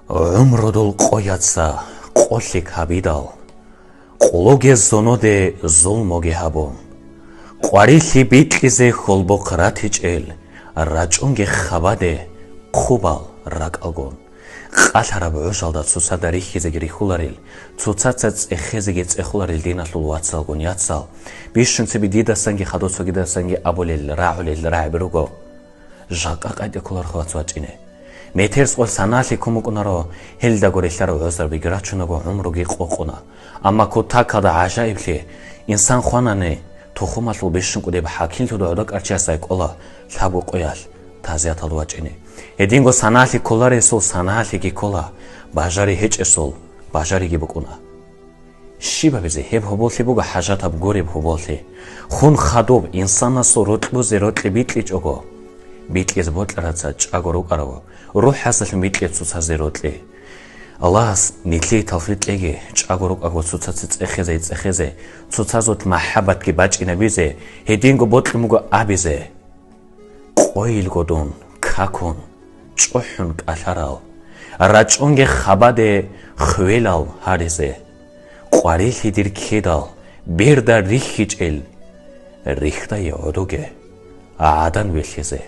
Umrudul qoyatsa qollik habidal. Quluge zonode zulmoge habon. Qarili bitlize xolbo qratiç el. Raçunge xabade qubal raqalgon. Qalharab უშალდა ცუცადარი ხიზეგრი ხულარილ ცუცაცაც ეხეზეგე წეხულარილ დინასლულ ვაცალგონ яцал ბიშუნცები დიდასანგი ხადოცოგიდასანგი აბოლელ რაულელ რაებრუგო ჟაკაყაიდე ქულარ ხვაცვაჭინე მეთერს ყოლ სანალი ქუმუკუნარო ჰელდაგორელარო ოზარბი გრაჩუნოგო უმრუგი ყოყუნა ამა ქუთაკადა აჟაიბლი ინსან ხვანანე თუხუმალულ ბიშუნკუდე ჰაკილთო და კარჩასაი ყოლა ლაბო ყოյალ თაზიათალ ვაჭინე Edingo sanali kolare sol sanali ki kola, bajari heche sol, bajari ki bukuna. Shiba bize heb hobolti buga hajatab gorib hobolti. Khun khadob insana so rotlu zerotli bitli chogo. Bitli zbotlaratsa chagoruk aravo. Ruh hasal bitli tsutsa zerotli. Allah nitli talfitlegi chagoruk ago tsutsatsits ekheze. Tsutsazot mahabat ki bachina bize. Edingo botli muga abize. Qoil godon, kakon. ჭოჰუნ კალარალ რაჭონგე ხაბადე ხველალ ჰარეზე ყვარელი დირქედალ ბერდა რიხიჭელ რიხტაი ოდოგე ადან ველხეზე